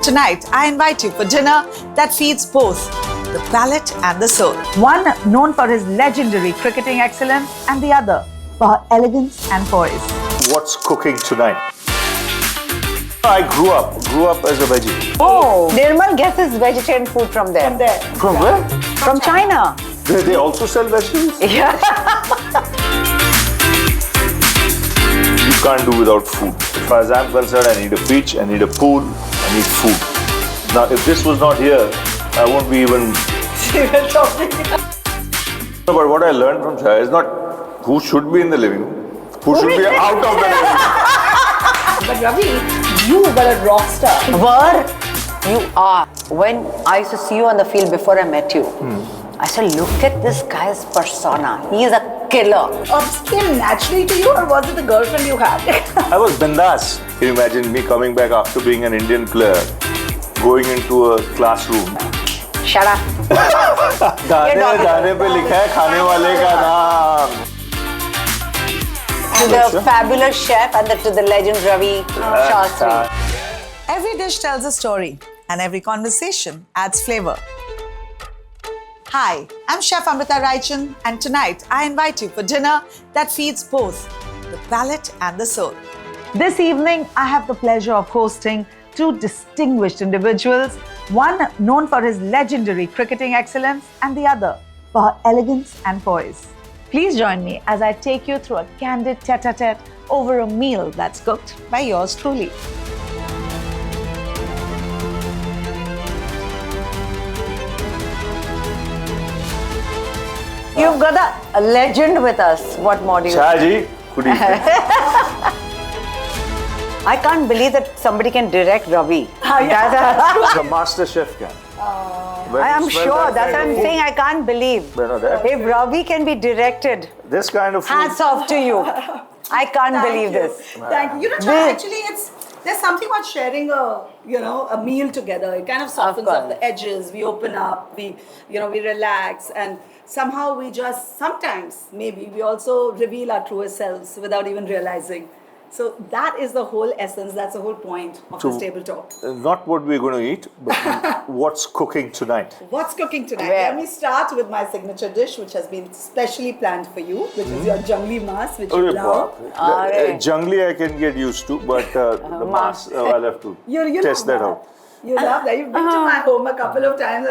tonight, I invite you for dinner that feeds both the palate and the soul. One known for his legendary cricketing excellence and the other for her elegance and poise. What's cooking tonight? I grew up as a veggie. Oh, Nirmal gets his vegetarian food from there. From where? From China. They also sell vegetables? Yeah. You can't do without food. As far as I'm concerned, I need a beach, I need a pool, I need food. Now, if this was not here, I won't be even... No, but what I learned from Chhaya is not who should be in the living room, who should be out of the living room. But Ravi, you were a rock star. You are. When I used to see you on the field before I met you, I said, look at this guy's persona. He is a killer. Came naturally to you, or was it the girlfriend you had? I was bindas. Can you imagine me coming back after being an Indian player, going into a classroom? Shut up. गाने पे लिखा है खाने वाले का नाम. To the fabulous chef and to the legend Ravi Shastri. Every dish tells a story and every conversation adds flavor. Hi, I'm Chef Amrita Raichand, and tonight I invite you for dinner that feeds both the palate and the soul. This evening, I have the pleasure of hosting two distinguished individuals, one known for his legendary cricketing excellence and the other for her elegance and poise. Please join me as I take you through a candid tete-a-tete over a meal that's cooked by yours truly. You've got a legend with us. What more do you... Chhaya ji, good evening. I can't believe that somebody can direct Ravi. The master chef can. I am sure. That's what I'm saying. I can't believe. If Ravi can be directed, This kind of food. hats off to you. I can't believe this. Thank you. You know, Chhaya, actually, there's something about sharing a meal together. It kind of softens up the edges. We open up. We relax, and somehow we just sometimes maybe we also reveal our truest selves without even realizing. So that is the whole essence. That's the whole point of this table talk. Not what we're going to eat, but what's cooking tonight. What's cooking tonight? Where? Let me start with my signature dish, which has been specially planned for you, which is your jungli mas, which you love. Jungli I can get used to, but the mass I'll have to You test love that out. You love that. You've been to my home a couple of times,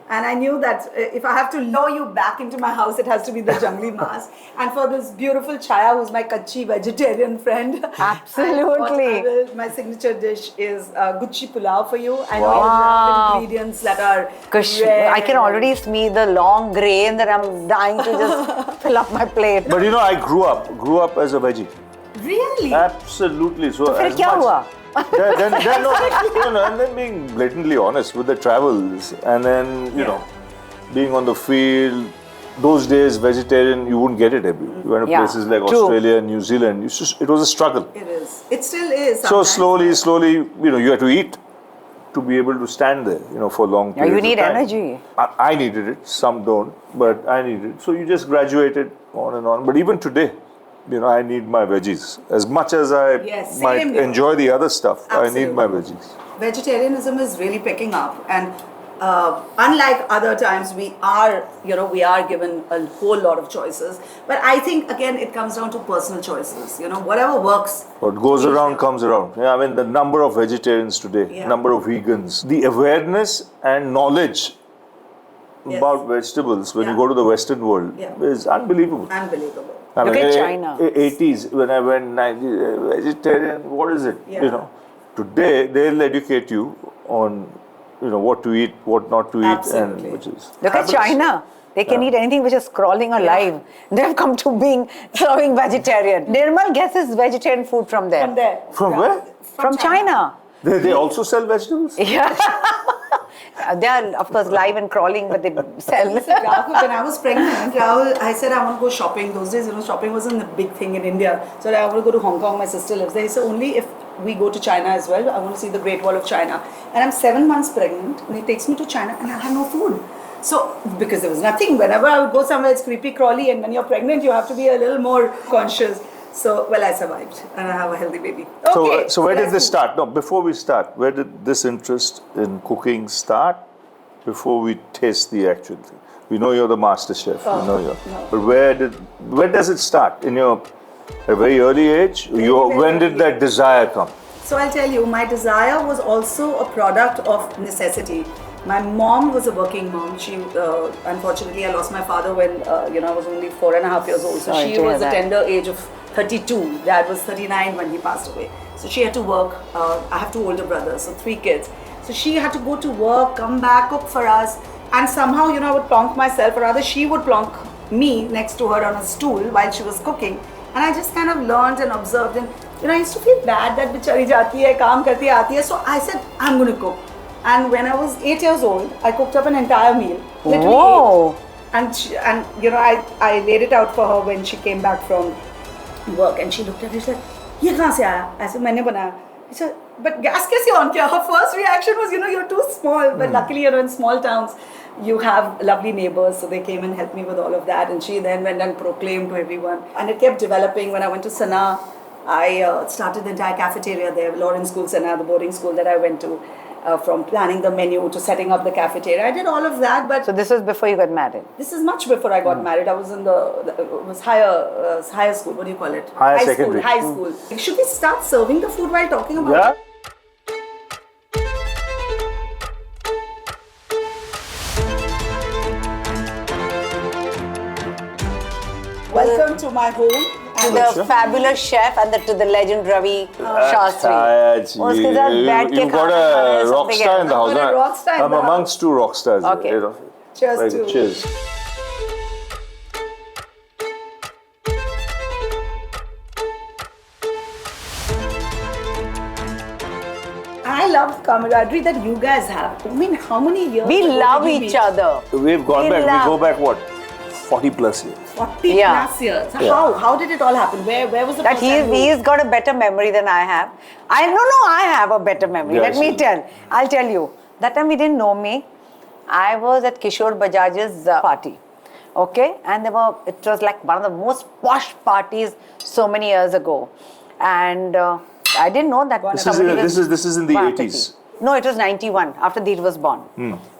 and I knew that if I have to lure you back into my house, it has to be the jungli mas. And for this beautiful Chaaya, who's my kachi vegetarian friend, Absolutely. my signature dish is gucci pulao for you. I know you have ingredients that are rare. I can already smell the long grain that I'm dying to just fill up my plate. But I grew up as a veggie. Really? Absolutely. So फिर क्या हुआ? and then being blatantly honest with the travels, and then being on the field. Those days, vegetarian, you wouldn't get it everywhere. You went to places like Australia, New Zealand. It was a struggle. It is. It still is. So Sometimes. slowly, you had to eat to be able to stand there, for long periods You need of time. energy. I needed it. Some don't, but I needed it. So you just graduated on and on. But even today, I need my veggies. As much as I might enjoy the other stuff, Absolutely. I need my veggies. Vegetarianism is really picking up, and unlike other times, we are given a whole lot of choices. But I think again, it comes down to personal choices. Whatever works. What goes around comes around. Yeah, I mean the number of vegetarians today, number of vegans, the awareness and knowledge about vegetables when you go to the Western world is unbelievable. Unbelievable. Look at China. 80s when I went vegetarian, what is it? Today they'll educate you on what to eat, what not to eat, Absolutely. and which is Look at China. They can eat anything which is crawling alive. They've come to being serving vegetarian. Nirmal gets his vegetarian food from there. From where? From China. They also sell vegetables? Yeah. They are, of course, live and crawling, but they sell. Rahul, when I was pregnant, I said I want to go shopping. Those days, shopping wasn't a big thing in India. So I want to go to Hong Kong. My sister lives there. He said, only if we go to China as well. I want to see the Great Wall of China. And I'm 7 months pregnant, and he takes me to China, and I have no food. So, because there was nothing. Whenever I would go somewhere, it's creepy, crawly, and when you're pregnant, you have to be a little more conscious. So, well, I survived and I have a healthy baby. So where did let's this move. start? No, before we start, where did this interest in cooking start? Before we taste the actual thing, we know you're the master chef. Oh, we know you. no. But where does it start? In your at a very early age. Very, very When did early that desire come? So I'll tell you, my desire was also a product of necessity. My mom was a working mom. She, unfortunately, I lost my father when I was only 4.5 years old. So Sorry she to hear was the that. tender age of 32. Dad was 39 when he passed away. So she had to work. I have two older brothers, so 3 kids. So she had to go to work, come back, cook for us, and somehow, I would plonk myself, or rather, she would plonk me next to her on a stool while she was cooking. And I just kind of learned and observed, and I used to feel bad that bichari jati hai, kaam karti aati hai. So I said, I'm going to cook. And when I was 8 years old, I cooked up an entire meal. Literally Whoa. 8. I laid it out for her when she came back from work, and she looked at it, she said, "Ye kahan se aaya?" I said, "Maine banaya." She said, "But gas kaise on kiya?" Her first reaction was, you're too small. But luckily, in small towns, you have lovely neighbors, so they came and helped me with all of that. And she then went and proclaimed to everyone. And it kept developing. When I went to Sana, I started the entire cafeteria there, Lawrence School Sana, the boarding school that I went to. From planning the menu to setting up the cafeteria, I did all of that. But So this was before you got married. this is much before I got married. I was in the higher school. What do you call it? Higher high secondary. School, high school. Should we start serving the food while talking about Yeah. it? Welcome to my home. To the fabulous chef and to the legend Ravi Shastri. Chhaya ji, उसके साथ बैठ के you've got खाना खाना है, a rock something star in the else. house. I've got a huh? rock star in I'm the amongst two rock stars. Okay. Cheers Very to- good. Cheers. I love the camaraderie that you guys have. I mean, how many years? We ago love did you each meet? other. We've gone We back. love- We go back what? 40 plus years. 40 Yeah. plus years. So Yeah. how did it all happen? Where was the That first time you- he's got a better memory than I have. I have a better memory. Yeah, Let me she- tell. I'll tell you. That time he didn't know me. I was at Kishore Bajaj's party. Okay? And it was like one of the most posh parties so many years ago. And I didn't know that This somebody is was in the Wow, 80s. no, it was 91, after Deed was born.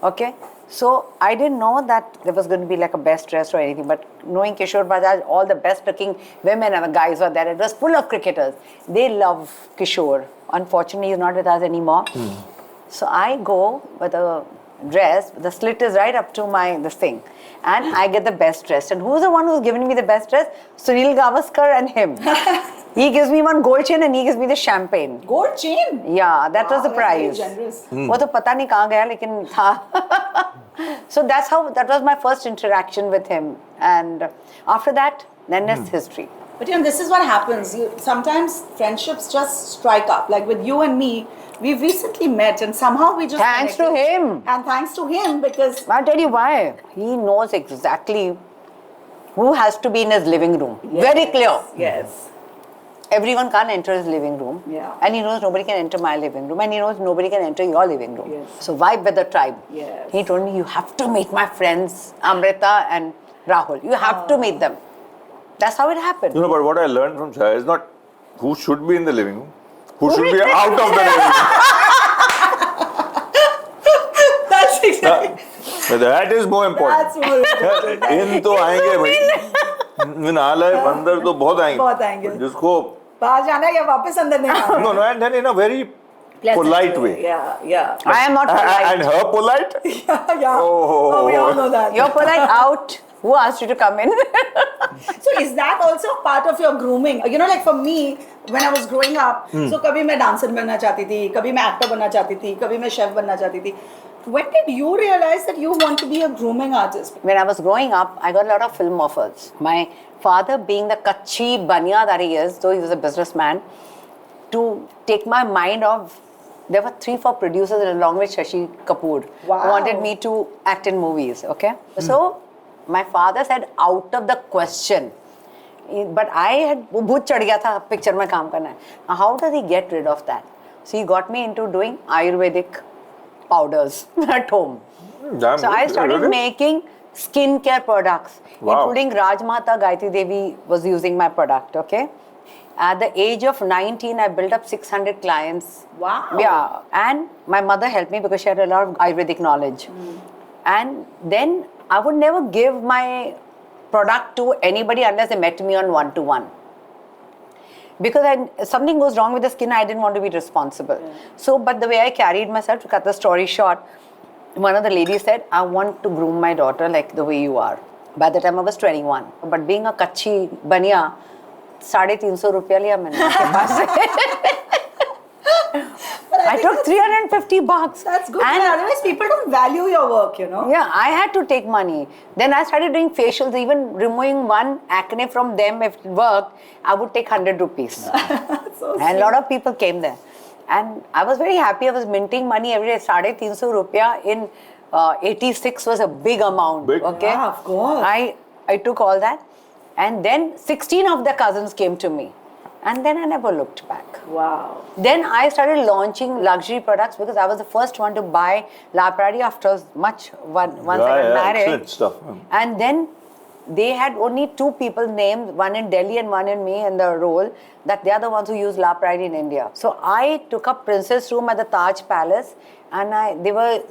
Okay? So I didn't know that there was going to be like a best dressed or anything, but knowing Kishore Bajaj, all the best looking women and the guys were there. It was full of cricketers. They love Kishore. Unfortunately, he's not with us anymore. So I go with a dress, the slit is right up to this thing. And I get the best dress. And who's the one who's given me the best dress? Sunil Gavaskar and him. He gives me one gold chain and he gives me the champagne. Gold chain? Yeah, that was the Wow, that's very prize. generous. वो तो पता नहीं कहाँ गया लेकिन था. So that was my first interaction with him, and after that, then it's history. But this is what happens. Sometimes friendships just strike up. Like with you and me, we've recently met and somehow we just Thanks to connected. him. And thanks to him because I'll tell you why. He knows exactly who has to be in his living room. Very clear. Yes. Everyone can't enter his living room. Yeah. And he knows nobody can enter my living room. And he knows nobody can enter your living room. Yes. So vibe with the tribe. Yes. He told me, you have to meet my friends, Amrita and Rahul. You have to meet them. That's how it happened. You know, but what I learned from Chhaya is not who should be in the living room, who should be out of the living That's exactly. room. That is more important. That's more important. इन तो आएंगे भाई इन आला अंदर तो बहुत बहुत आएंगे आएंगे। जिसको बाहर जाना है या वापस अंदर नहीं आना? no and then in a very Pleasant polite way. Yeah. I am not polite. And her polite. Yeah. Oh. We all know that. You're polite out. Who asked you to come in? So is that also part of your grooming? Like for me, when I was growing up, so कभी मैं dancer बनना चाहती थी, कभी मैं actor बनना चाहती थी, कभी मैं chef बनना चाहती थी. When did you realize that you want to be a grooming artist? When I was growing up, I got a lot of film offers. My father, being the kachi banya that he is, though he was a businessman, to take my mind off, there were 3-4 producers along with Shashi Kapoor Wow. who wanted me to act in movies, okay? So, my father said, out of the question. But I had, वो भूत चढ़ गया था picture में काम करना है. Now, how does he get rid of that? So, he got me into doing Ayurvedic powders at home. Damn, So I started really? making skincare products, Wow. including Rajmata Gayatri Devi was using my product, okay? At the age of 19, I built up 600 clients. Wow. Yeah. And my mother helped me because she had a lot of Ayurvedic knowledge. And then I would never give my product to anybody unless they met me on one-to-one. Because something goes wrong with the skin, I didn't want to be responsible. So, but the way I carried myself, to cut the story short, one of the ladies said, I want to groom my daughter like the way you are. By the time I was 21. But being a kachi baniya, 350 rupiya liya maine uske paas se. I took 350 bucks. That's good. And otherwise, people don't value your work, you know. Yeah, I had to take money. Then I started doing facials, even removing one acne from them. If it worked, I would take 100 rupees. So And a lot of people came there. And I was very happy. I was minting money every day. 350 rupiya in 86 was a big amount. Big. Okay? Yeah, of course. I took all that. And then 16 of the cousins came to me. And then I never looked back. Wow. Then I started launching luxury products because I was the first one to buy La Prairie after once I got married. Excellent stuff. And then they had only two people named, one in Delhi and one in me in the role, that they are the ones who use La Prairie in India. So I took up Princess Room at the Taj Palace and they were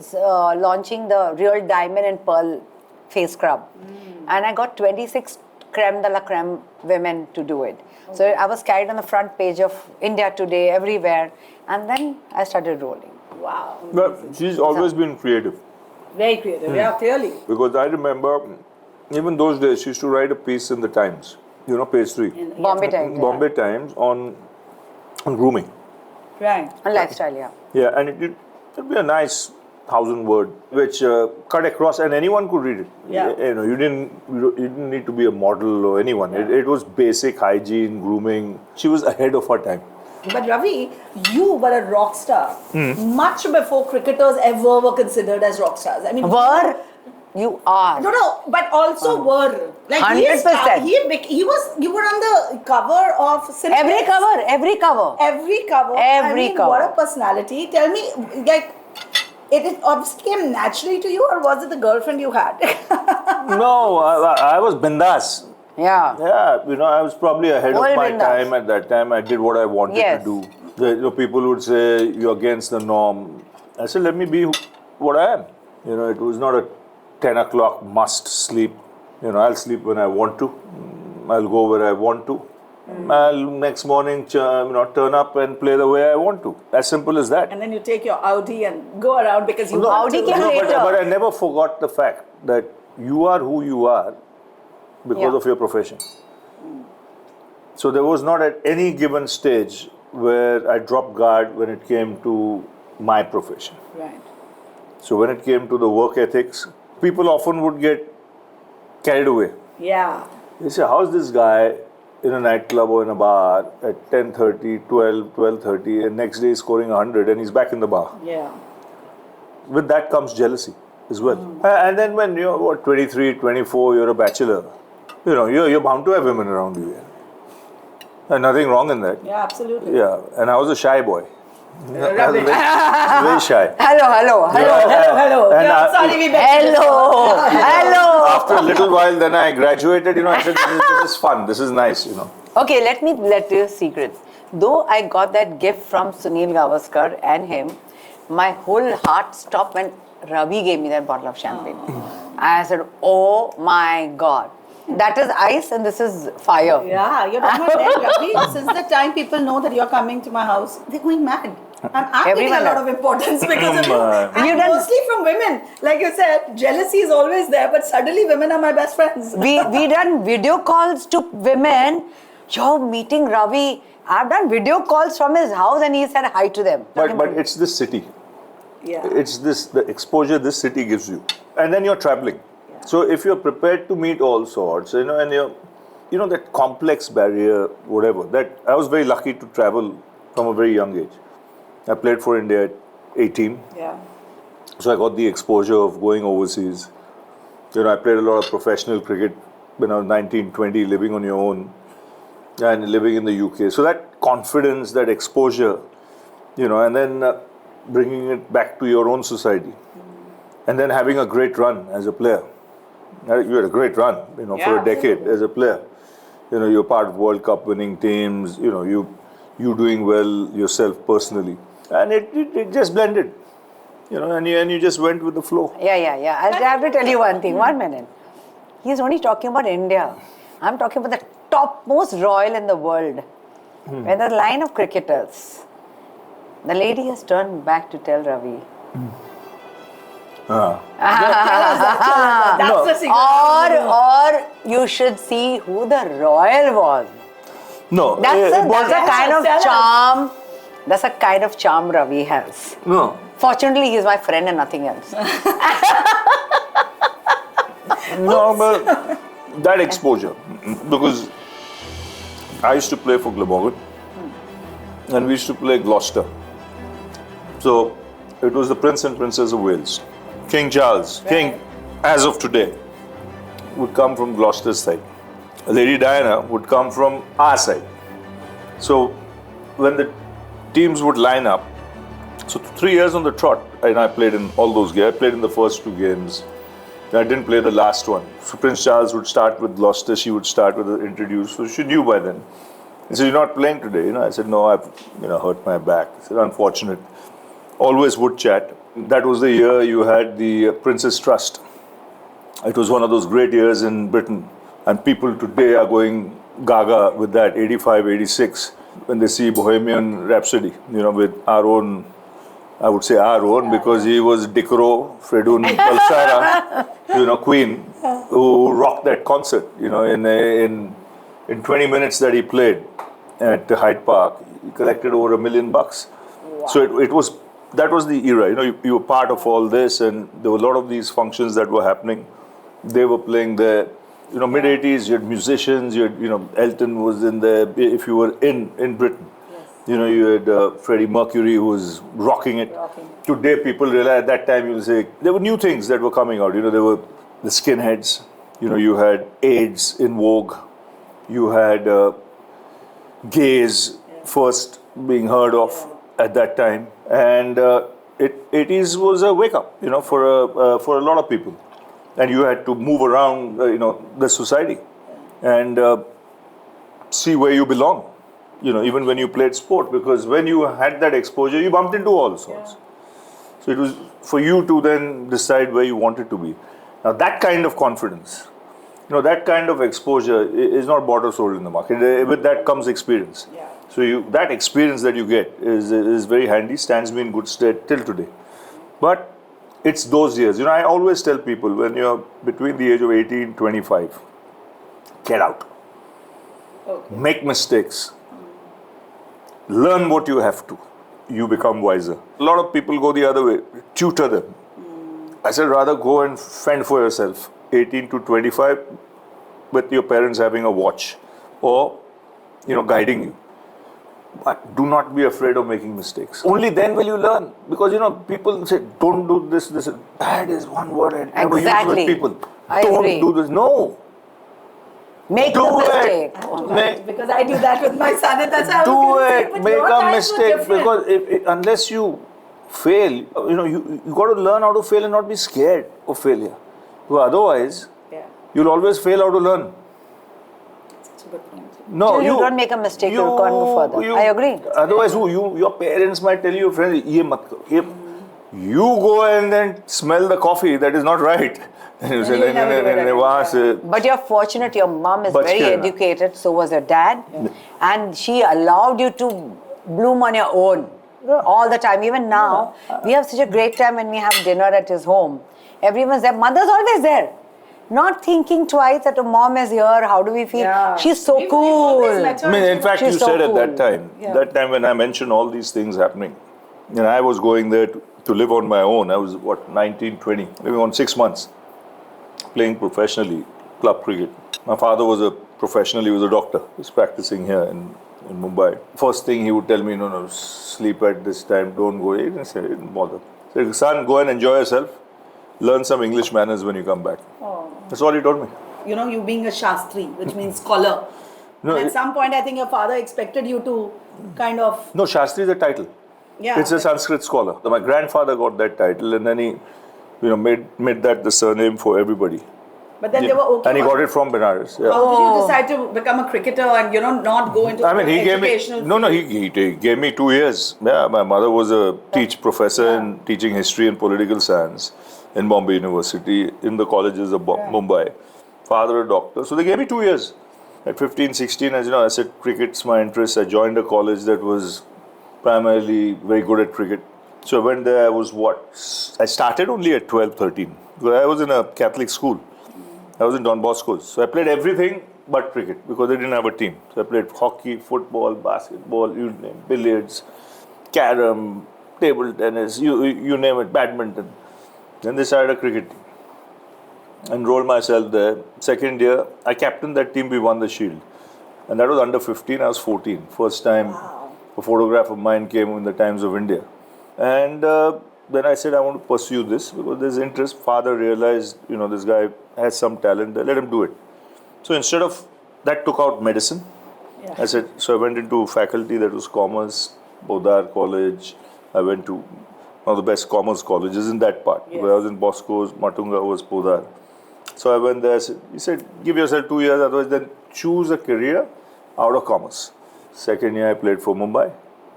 launching the real diamond and pearl face scrub. And I got 26 creme de la creme women to do it. So I was carried on the front page of India Today, everywhere. And then I started rolling. Wow. But she's always been creative. Very creative. Yeah, clearly. Because I remember, even those days, she used to write a piece in the Times, you know, page 3. Bombay Times. Bombay Times on grooming. Right. And lifestyle, yeah. Yeah, and it'd be a nice 1,000-word, which cut across, and anyone could read it. Yeah. You know, you didn't need to be a model or anyone. Yeah. It was basic hygiene, grooming. She was ahead of her time. But Ravi, you were a rock star much before cricketers ever were considered as rock stars. I mean, Were? You are. No, but also were. Like 100%. You were on the cover of Cineplex. Every cover. Every cover. I mean, cover. what a personality. Tell me, like, it obviously came naturally to you, or was it the girlfriend you had? No, I was bindas. Yeah. Yeah, you know, I was probably ahead Old of my bindas. time at that time. I did what I wanted Yes. to do. You know, people would say, you're against the norm. I said, let me be what I am. You know, it was not a 10 o'clock must sleep. You know, I'll sleep when I want to. I'll go where I want to. I'll next morning turn up and play the way I want to. As simple as that. And then you take your Audi and go around because you No, want Audi to. came later. but I never forgot the fact that you are who you are because of your profession. So there was not at any given stage where I dropped guard when it came to my profession. Right. So when it came to the work ethics, people often would get carried away. Yeah. They say, how's this guy in a nightclub or in a bar at 10:30, 12, 12:30, and next day he's scoring 100 and he's back in the bar. Yeah. With that comes jealousy as well. And then when you're 23, 24, you're a bachelor, you know, you're bound to have women around you. And nothing wrong in that. Yeah, absolutely. Yeah, and I was a shy boy. I was Rubbish. very shy. Hello. Hello. And Yeah, I- sorry, we mentioned this. Hello. After a little while, then I graduated, you know, I said, this is fun, this is nice, you know. Okay, let me let you a secret. Though I got that gift from Sunil Gavaskar and him, my whole heart stopped when Ravi gave me that bottle of champagne. I said, oh my God. That is ice and this is fire. Yeah, you're talking about them, Ravi. Since the time people know that you're coming to my house, they're going mad. And I'm getting Everyone a lot does. of importance because of you. And You done- mostly from women. Like you said, jealousy is always there, but suddenly women are my best friends. we done video calls to women. You're meeting Ravi. I've done video calls from his house and he said hi to them. But it's this city. Yeah. It's the exposure this city gives you. And then you're traveling. So if you're prepared to meet all sorts, you know, and you know, that complex barrier, whatever, that I was very lucky to travel from a very young age. I played for India at 18. Yeah. So I got the exposure of going overseas. You know, I played a lot of professional cricket when I was 19, 20, living on your own and living in the UK. So that confidence, that exposure, you know, and then bringing it back to your own society. And then having a great run as a player. You had a great run, you know, for a decade as a player. you're part of World Cup winning teams, you doing well yourself personally. And it just blended, and you just went with the flow. Yeah. I'll have to tell you one thing. 1 minute. He's only talking about India. I'm talking about the topmost royal in the world. When the line of cricketers, the lady has turned back to tell Ravi. Tell us that. That's the secret. Or you should see who the royal was. No, That's a kind of tell us. charm. That's a kind of charm Ravi has. no. Fortunately, he's my friend and nothing else. No, but that exposure, because I used to play for Glamorgan and we used to play Gloucester. So it was the Prince and Princess of Wales. King Charles, King as of today, would come from Gloucester's side. Lady Diana would come from our side. So when the teams would line up, so 3 years on the trot, and I played in all those games. I played in the first 2 games. I didn't play the last one. So Prince Charles would start with Gloucester, she would start with the introduce. So she knew by then. He said, "You're not playing today?" I said, "No, I've hurt my back." He said, "Unfortunate." Always would chat. That was the year you had the Princess Trust. It was one of those great years in Britain. And people today are going gaga with that, 85, 86, when they see Bohemian Rhapsody, with our own, I would say our own, because he was Dicro, Fredun Balsara, Queen, who rocked that concert, in 20 minutes that he played at Hyde Park. He collected over $1 million. Wow. So that was the era, you were part of all this, and there were a lot of these functions that were happening. They were playing there. Mid-80s, you had musicians, Elton was in there, if you were in Britain. Yes. You had Freddie Mercury who was rocking it. Today, people realize at that time, you'll say, there were new things that were coming out. There were the skinheads, you had AIDS in vogue, you had gays first being heard of at that time. And it was a wake-up, for a lot of people. And you had to move around, the society and see where you belong, even when you played sport, because when you had that exposure, you bumped into all sorts. Yeah. So it was for you to then decide where you wanted to be. Now that kind of confidence, that kind of exposure is not bought or sold in the market. With that comes experience. Yeah. So that experience that you get is very handy, stands me in good stead till today. But it's those years. I always tell people, when you're between the age of 18 and 25, get out. Okay. Make mistakes. Learn what you have to. You become wiser. A lot of people go the other way. Tutor them. I said, rather go and fend for yourself. 18 to 25, with your parents having a watch or, guiding you. But do not be afraid of making mistakes. Only then will you learn. Because, people say, don't do this. That is one word I never use with people. Don't do this. No. Make a mistake. Because I do that with my son, and that's how do it. Make a mistake. Because unless you fail, you got to learn how to fail and not be scared of failure. Because otherwise, you'll always fail how to learn. That's a good point. No, you don't make a mistake, you'll go further. I agree. Otherwise, your parents might tell you, friends, ye mat karo. You go and then smell the coffee that is not right. And you say, but you're fortunate, your mom is very educated, so was your dad. Yeah. And she allowed you to bloom on your own all the time. Even now, we have such a great time when we have dinner at his home. Everyone's there. Mother's always there. Not thinking twice that a mom is here, how do we feel? Yeah. She's so cool. In fact, you said at that time, that time when I mentioned all these things happening, and I was going there to live on my own. I was, 19, 20, living on 6 months, playing professionally, club cricket. My father was a doctor. He was practicing here in Mumbai. First thing he would tell me, no, sleep at this time, don't go. He didn't bother. He said, son, go and enjoy yourself. Learn some English manners when you come back. Oh. That's all he told me. You being a Shastri, which means scholar. No, and at some point, I think your father expected you to kind of... No, Shastri is a title. Yeah. It's a Sanskrit scholar. My grandfather got that title, and then he, made that the surname for everybody. But then they were okay. And he with- got it from Benares. Yeah. How did you decide to become a cricketer and not go into I mean, he gave me educational he gave me 2 years. Yeah, my mother was a professor in teaching history and political science in Bombay University in the colleges of Mumbai. Father a doctor, so they gave me 2 years. At 15, 16, as you know, I said cricket's my interest. I joined a college that was primarily very good at cricket. So I went there. I started only at 12, 13. Because I was in a Catholic school. I was in Don Bosco. So I played everything but cricket because they didn't have a team. So I played hockey, football, basketball, you name, billiards, carom, table tennis, you name it, badminton. Then they started a cricket team. Enrolled myself there. Second year, I captained that team. We won the Shield. And that was under 15. I was 14. First time a photograph of mine came in the Times of India. And then I said, I want to pursue this because there's interest. Father realized, this guy has some talent. Let him do it. So instead of that, took out medicine. Yeah. I said, so I went into faculty that was commerce, Bodhar College. I went to one of the best commerce colleges in that part. Yes. Where I was in Bosco's, Matunga was Bodhar. So I went there. He said, give yourself 2 years, otherwise then choose a career out of commerce. Second year I played for Mumbai.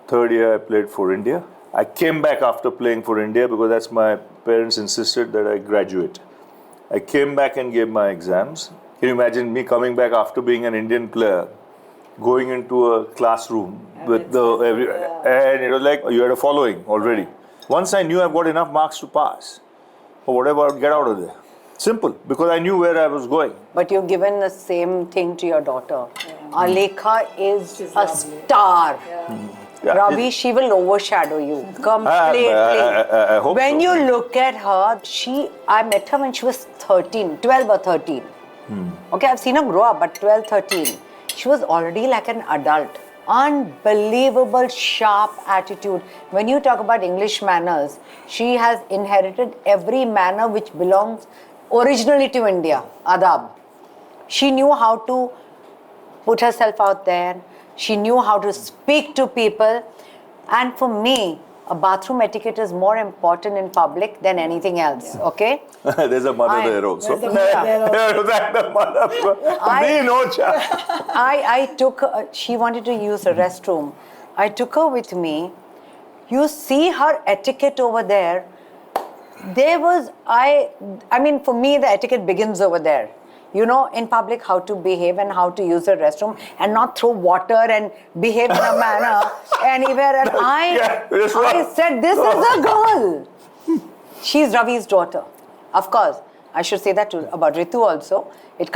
Third year I played for India. I came back after playing for India because that's my parents insisted that I graduate. I came back and gave my exams. Can you imagine me coming back after being an Indian player, going into a classroom with and it was like you had a following already. Once I knew I've got enough marks to pass, or whatever, I'd get out of there. Simple, because I knew where I was going. But you've given the same thing to your daughter. Alekha is a star. Yeah, Ravi, she will overshadow you completely. I hope when so. you look at her, I met her when she was 12 or 13. Okay, I've seen her grow up, but 12, 13. She was already like an adult. Unbelievable sharp attitude. When you talk about English manners, she has inherited every manner which belongs originally to India, adab. She knew how to put herself out there. She knew how to speak to people. And for me, a bathroom etiquette is more important in public than anything else, okay? There's a mother there also. There's a mother there also. I took her, she wanted to use a restroom. I took her with me. You see her etiquette over there. I mean, for me, the etiquette begins over there. In public, how to behave and how to use the restroom and not throw water and behave in a manner anywhere. And I said, this is a girl. She's Ravi's daughter. Of course, I should say that about Ritu also. It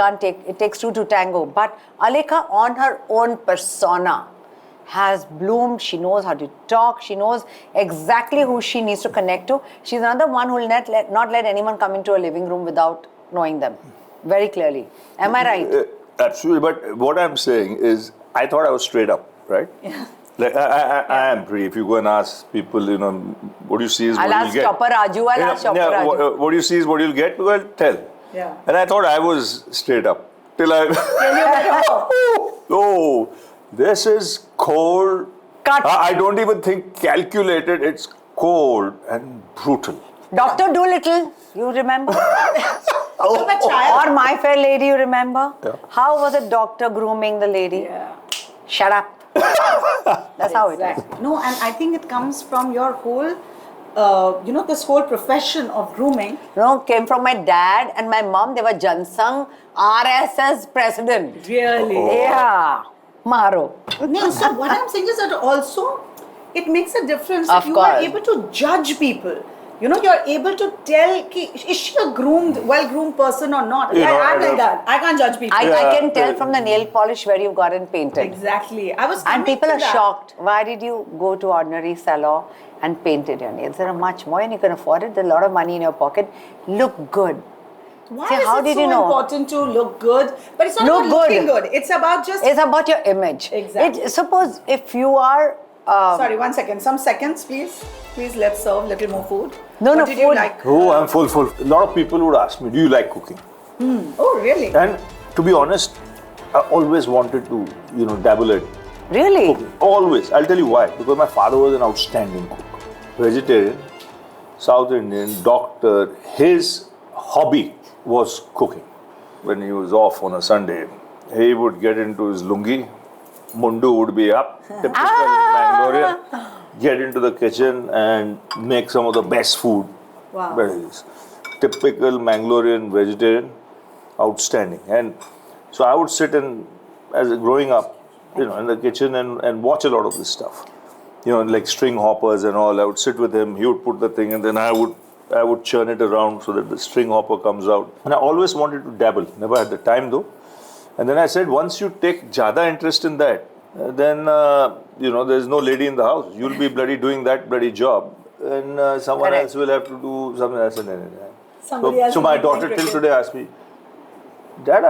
takes two to tango. But Alekha, on her own persona, has bloomed. She knows how to talk. She knows exactly who she needs to connect to. She's another one who will not let anyone come into a living room without knowing them. Very clearly. Am I right? Absolutely. But what I'm saying is, I thought I was straight up, right? Yeah. Like I am pretty. If you go and ask people, what you see is what you'll get. I'll ask Chopper Raju. What you see is what you'll get, because I'll tell. Yeah. And I thought I was straight up. Till I... Oh, this is cold. Cut. I don't even think calculated. It's cold and brutal. Dr. Dolittle, you remember? Chaaya. Or My Fair Lady, you remember? Yeah. How was a doctor grooming the lady? Yeah. Shut up. That's how it is. No, and I think it comes from your whole, this whole profession of grooming. Came from my dad and my mom. They were Jansang RSS president. Really? Yeah. Maro. No, so what I'm saying is that also it makes a difference Of if you course. are able to judge people. You're able to tell, is she a well-groomed person or not? I'm like that. I can't judge people. I can tell from the nail polish where you've gotten painted. Exactly. I was And coming people to are that. shocked. Why did you go to ordinary salon and painted your nails? There are much more and you can afford it. There's a lot of money in your pocket. Look good. Why See, is how it did so you know? important to look good? But it's not Look about looking good. good. It's about just... It's about your image. Exactly. Suppose if you are... Sorry, 1 second. Some seconds, please. Please, let's serve a little more food. No, What did you food. like? Oh, I'm full. A lot of people would ask me, do you like cooking? Oh, really? And to be honest, I always wanted to, dabble at Really? cooking. Always. I'll tell you why. Because my father was an outstanding cook. Vegetarian, South Indian, doctor. His hobby was cooking. when he was off on a Sunday, he would get into his lungi, mundu would be up, typical Mangalorean, get into the kitchen and make some of the best food. Wow. That is typical Mangalorean vegetarian, outstanding. And so I would sit and, as growing up, in the kitchen and watch a lot of this stuff. Like string hoppers and all. I would sit with him. He would put the thing, and then I would churn it around so that the string hopper comes out. And I always wanted to dabble. Never had the time though. And then I said, once you take jada interest in that, then there's no lady in the house. You'll be bloody doing that bloody job, and someone else will have to do something else. So my daughter till today asks me, Dad,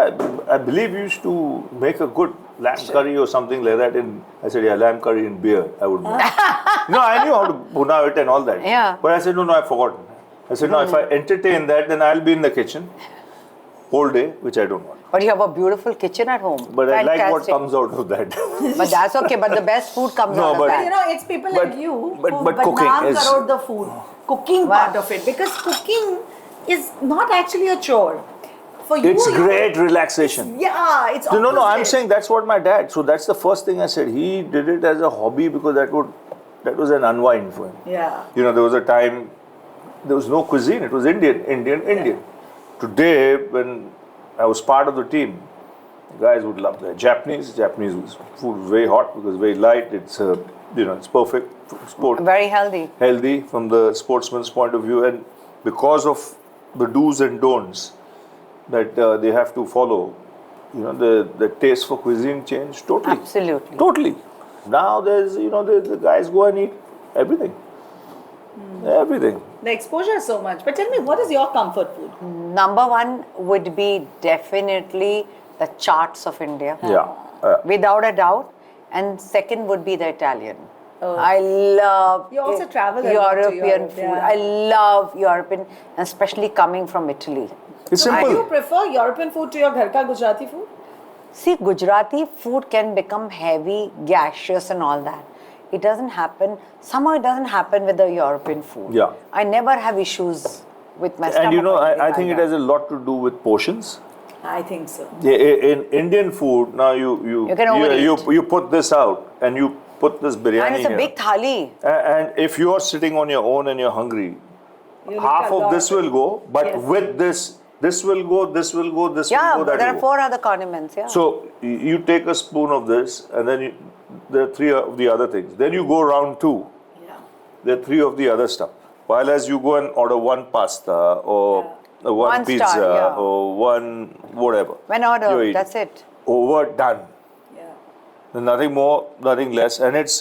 I believe you used to make a good lamb curry or something like that. And I said, yeah, lamb curry in beer. I would make. I knew how to buna it and all that. Yeah. But I said, no, I've forgotten. I said, no, if I entertain that, then I'll be in the kitchen whole day, which I don't want. But you have a beautiful kitchen at home. But Fantastic. I like what comes out of that. But that's okay. But the best food comes out of that. It's people like you but who cooking badnaam is- karo the food, cooking part of it, because cooking is not actually a chore. For you, It's great relaxation. Yeah, it's No, I'm opposite. saying that's what my dad. So that's the first thing I said. He did it as a hobby because that was an unwind for him. Yeah. There was a time there was no cuisine. It was Indian. Today, when I was part of the team, guys would love that. Japanese food was very hot because very light. It's it's perfect for sport. Very healthy. Healthy from the sportsman's point of view, and because of the do's and don'ts that they have to follow, the taste for cuisine changed totally. Absolutely. Totally. Now there's the guys go and eat everything. Everything. The exposure is so much. But tell me, what is your comfort food? Number one would be definitely the charts of India. Yeah. Without a doubt. And second would be the Italian. I love You also travel a lot to European Europe, food. yeah. I love European, especially coming from Italy. It's Do you simple. prefer European food to your ghar ka Gujarati food? See, Gujarati food can become heavy, gaseous and all that. It doesn't happen. Somehow it doesn't happen with the European food. Yeah. I never have issues with my stomach. And or anything I like think it that. has a lot to do with portions. I think so. In Indian food, now you can overeat. you put this out and you put this biryani And it's a here. big thali. And if you are sitting on your own and you're hungry, You half look a of this lot. will go, but Yes. with this will go, this will go, this Yeah, will go, that there will are go. 4 other condiments. Yeah. So you take a spoon of this, and then there are 3 of the other things. Then you go round 2. Yeah. There are 3 of the other stuff. While as you go and order 1 pasta or one One pizza star, yeah. or 1 whatever. When ordered, you eat. that's it. Over, done. Yeah. There's nothing more, nothing less. And it's,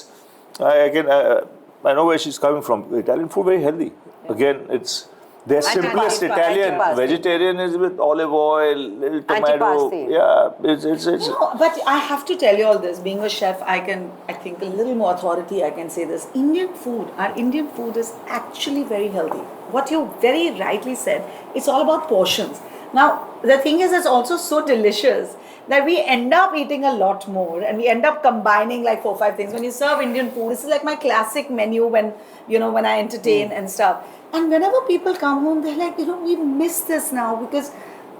I know where she's coming from. Italian food very healthy. Again, it's their simplest Antipasti. Italian. Antipasti. Vegetarian is with olive oil, little tomato. Antipasti. Yeah, it's No, but I have to tell you all this. Being a chef, I think a little more authority, I can say this. Our Indian food is actually very healthy. What you very rightly said, it's all about portions. Now, the thing is, it's also so delicious that we end up eating a lot more and we end up combining like 4 or 5 things. When you serve Indian food, this is like my classic menu when I entertain and stuff. And whenever people come home, they're like, we miss this now because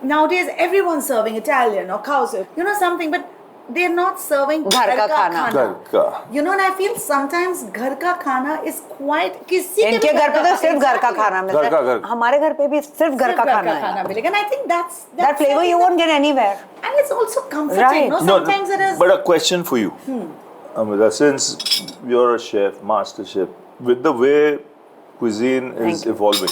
nowadays everyone's serving Italian or cow soup, something, but they're not serving Ghar ka khana. Ghar ka. And I feel sometimes ghar ka khana is quite किसी के इनके भी घर पे तो सिर्फ घर का Exactly. खाना मिलता घर का, घर है का। हमारे घर पे भी सिर्फ घर सिर्फ का घर खाना का है खाना मिलेगा. And I think that's that flavor you won't get anywhere. And it's also comforting. Right. No, No, sometimes it is. But a question for you, Amrita, since you're a chef, master chef, with the way cuisine is evolving,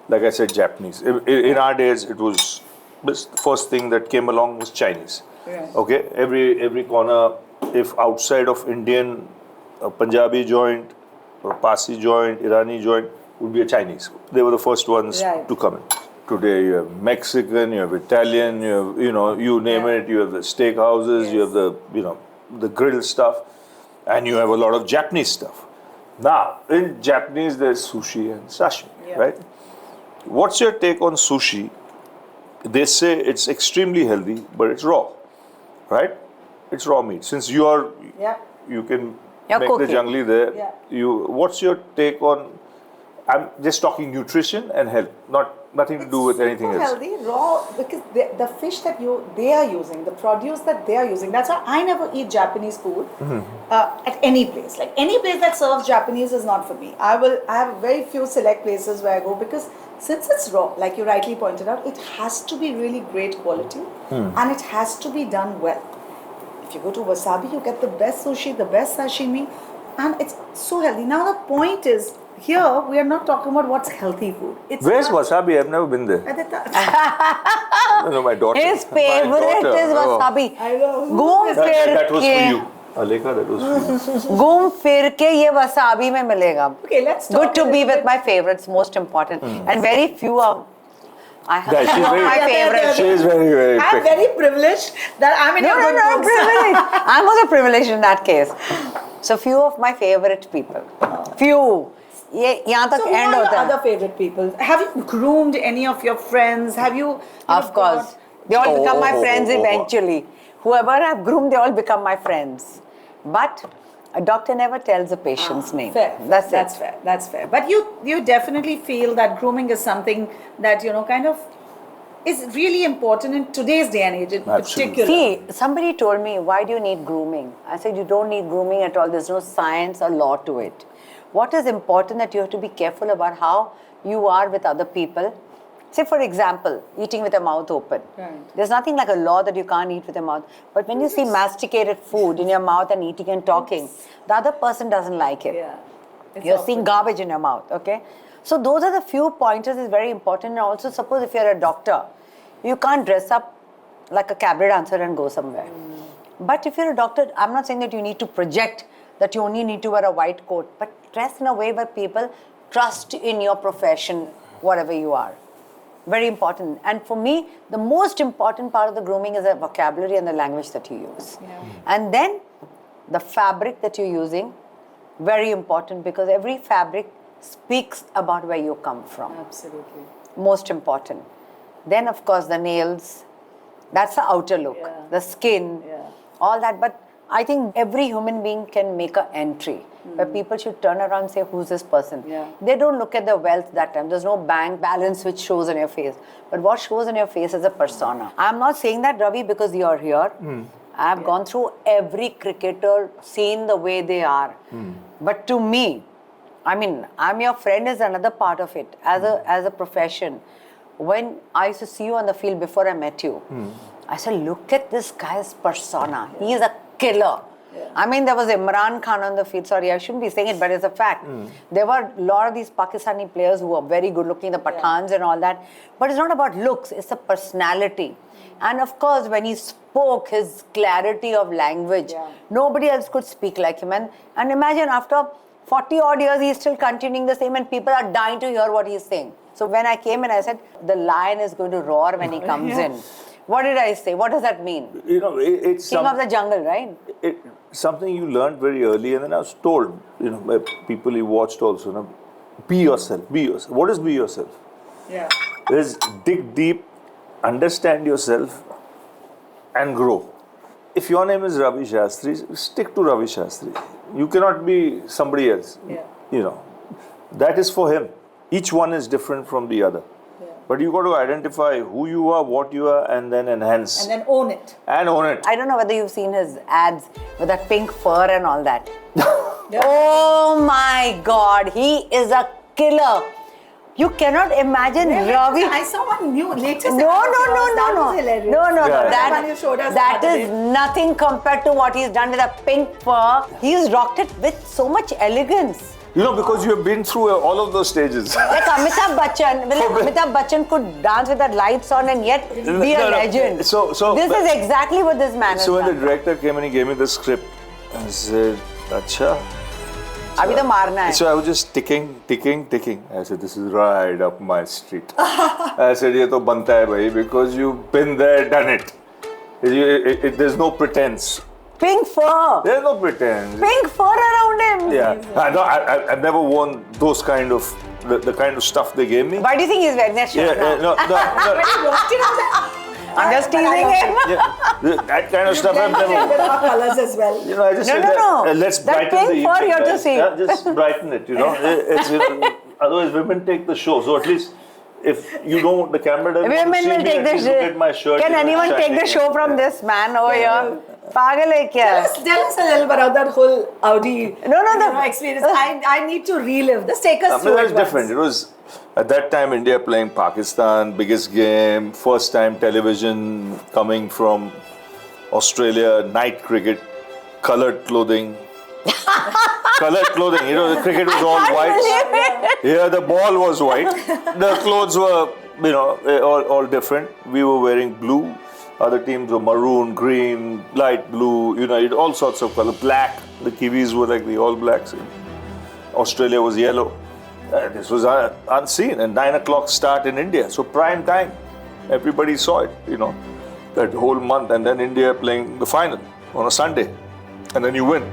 like I said, Japanese. In our days, it was the first thing that came along was Chinese. Right. Okay, every corner, if outside of Indian, a Punjabi joint, or Parsi joint, Irani joint, would be a Chinese. They were the first ones Right. to come in. Today you have Mexican, you have Italian, you have, you name it, you have the steak houses, you have the, the grill stuff, and you have a lot of Japanese stuff. Now, in Japanese, there's sushi and sashimi, Yeah. right? What's your take on sushi? They say it's extremely healthy, but it's raw, right? It's raw meat. Since Yeah. you can You're make cooking. the jungli there. Yeah. What's your take on? I'm just talking nutrition and health, not nothing to do with anything super else. healthy, raw, because the fish that they are using, the produce that they are using, that's why I never eat Japanese food at any place. Like any place that serves Japanese is not for me. I have very few select places where I go because since it's raw, like you rightly pointed out, it has to be really great quality and it has to be done well. If you go to Wasabi, you get the best sushi, the best sashimi, and it's so healthy. Now the point is, here we are not talking about what's healthy food. Where's Wasabi? I've never been there. No, my daughter. His favorite is wasabi. I know. घूम फिर That was for के you. Aleka, that was for you. घूम फिर के ये wasabi में मिलेगा. Okay, let's talk Good to a be little with bit. my favorites, most important, and very few are. I have Guys, she's few of very- my Yeah, favorites. She is very, very I'm picky. very privileged that I'm in No, your no, good no, books. privileged. I'm also privileged in that case. So few of my favorite people. Few. ये यहाँ तक So who end are होता your है. other favorite people? Have you groomed any of your friends? Have you? Of course. They all become my friends oh. eventually. Whoever I've groomed, they all become my friends. But a doctor never tells a patient's name. Fair. That's That's it. fair. That's fair. But you definitely feel that grooming is something that kind of is really important in today's day and age in Absolutely. particular. See, somebody told me, why do you need grooming? I said, you don't need grooming at all. There's no science or law to it. What is important that you have to be careful about how you are with other people. Say, for example, eating with your mouth open. Right. There's nothing like a law that you can't eat with your mouth. But when you see masticated food in your mouth and eating and talking, the other person doesn't like it. Yeah. It's You're awkward. seeing garbage in your mouth, okay? So those are the few pointers is very important. And also, suppose if you're a doctor, you can't dress up like a cabaret dancer and go somewhere. But if you're a doctor, I'm not saying that you need to project that you only need to wear a white coat, but dress in a way where people trust in your profession, whatever you are. Very important. And for me, the most important part of the grooming is the vocabulary and the language that you use. Yeah. And then the fabric that you're using, very important because every fabric speaks about where you come from. Absolutely. Most important. Then, of course, the nails. That's the outer look. Yeah. The skin. Yeah. All that. But I think every human being can make an entry where people should turn around and say, who's this person? Yeah. They don't look at the wealth that time. There's no bank balance which shows on your face. But what shows on your face is a persona. I'm not saying that, Ravi, because you're here. I've gone through every cricketer, seen the way they are. But to me, I mean, I'm your friend is another part of it. As a profession, when I used to see you on the field before I met you, I said, look at this guy's persona. He is a killer. Yeah. I mean, there was Imran Khan on the field. Sorry, I shouldn't be saying it, but it's a fact. There were a lot of these Pakistani players who were very good looking, the Pathans and all that. But it's not about looks, it's a personality. And of course, when he spoke, his clarity of language, nobody else could speak like him. And imagine after 40 odd years, he's still continuing the same and people are dying to hear what he's saying. So when I came in, I said, the lion is going to roar when he comes in. What did I say? What does that mean? It's King of the jungle, right? something you learned very early, and then I was told, by people you watched also, be yourself, be yourself. What is be yourself? Yeah. Is dig deep, understand yourself, and grow. If your name is Ravi Shastri, stick to Ravi Shastri. You cannot be somebody else. Yeah. That is for him. Each one is different from the other. But you got to identify who you are, what you are, and then enhance. And then own it. And own it. I don't know whether you've seen his ads with that pink fur and all that. Oh my God, he is a killer. You cannot imagine Ravi. I saw one new latest. No. That was hilarious. Yeah. One you showed us That the other is day. nothing compared to what he's done with a pink fur. He's rocked it with so much elegance. Because you have been through all of those stages. Like Amitabh Bachchan. Amitabh Bachchan could dance with the lights on and yet be a legend. So this is exactly what this man has So when the done. director came and he gave me the script, I said, Acha. Abhi to marna hai. So I was just ticking. I said, this is right up my street. I said, ye to banta hai bhai, because you've been there, done it. There's no pretense. Pink fur. There's no pretense. Pink fur around him. Yeah. I've never worn those kind of, the kind of stuff they gave me. Why do you think he's wearing that shirt now? No. When he walked in, I was like, I'm just teasing him. Yeah, that kind of stuff I've with never. our colors as well. I just No, said no. that, let's That brighten the pink fur evening, you have to guys. see. Yeah, just brighten it, It's, otherwise women take the show. So at least if you don't, the camera doesn't want to Women see will me, take at the least look at my shirt. Can anyone take the shining. show from this man over here? Pagal hai kya? Tell us a little bit about that whole Audi No. experience. I need to relive. Just take us through That's it different. It was at that time India playing Pakistan, biggest game, first time television coming from Australia, night cricket, colored clothing. Colored clothing, the cricket was all white. Yeah, the ball was white. The clothes were, all different. We were wearing blue. Other teams were maroon, green, light blue, all sorts of color. Black. The Kiwis were like the All Blacks. Australia was yellow. This was unseen. And 9 o'clock start in India. So prime time. Everybody saw it, that whole month. And then India playing the final on a Sunday. And then you win.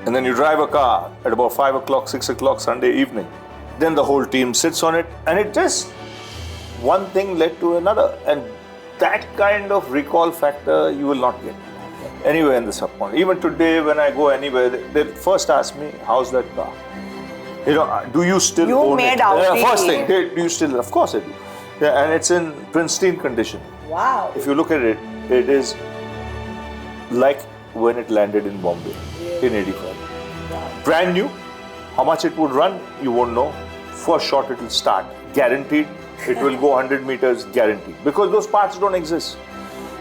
And then you drive a car at about 5 o'clock, 6 o'clock Sunday evening. Then the whole team sits on it. And it just, one thing led to another. And that kind of recall factor you will not get anywhere in the subcontinent. Even today, when I go anywhere, they first ask me, how's that car? Do you still You own made it? out First the- thing, do you still? Of course I do. Yeah, and it's in pristine condition. Wow. If you look at it, it is like when it landed in Bombay in 85. Brand new. How much it would run, you won't know. First shot it will start. Guaranteed. It will go 100 meters, guaranteed. Because those parts don't exist.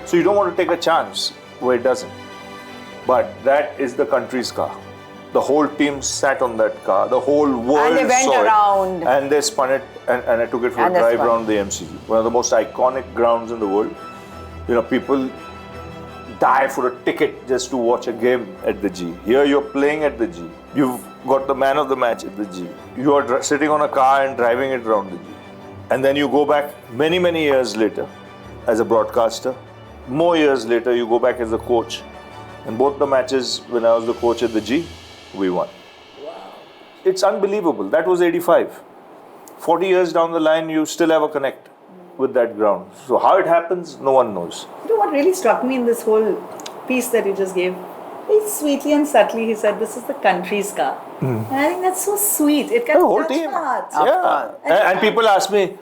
So you don't want to take a chance where it doesn't. But that is the country's car. The whole team sat on that car. The whole world And they went saw around. it. And they spun it, and I took it for And a they drive spun. around the MCG. One of the most iconic grounds in the world. People die for a ticket just to watch a game at the G. Here you're playing at the G. You've got the man of the match at the G. You are sitting on a car and driving it around the G. And then you go back many, many years later as a broadcaster. More years later, you go back as a coach. And both the matches, when I was the coach at the G, we won. Wow. It's unbelievable. That was 85. 40 years down the line, you still have a connect with that ground. So how it happens, no one knows. What really struck me in this whole piece that you just gave, very sweetly and subtly, he said, this is the country's car. And I think that's so sweet. It The can whole touch team. my heart. Yeah. And people ask me,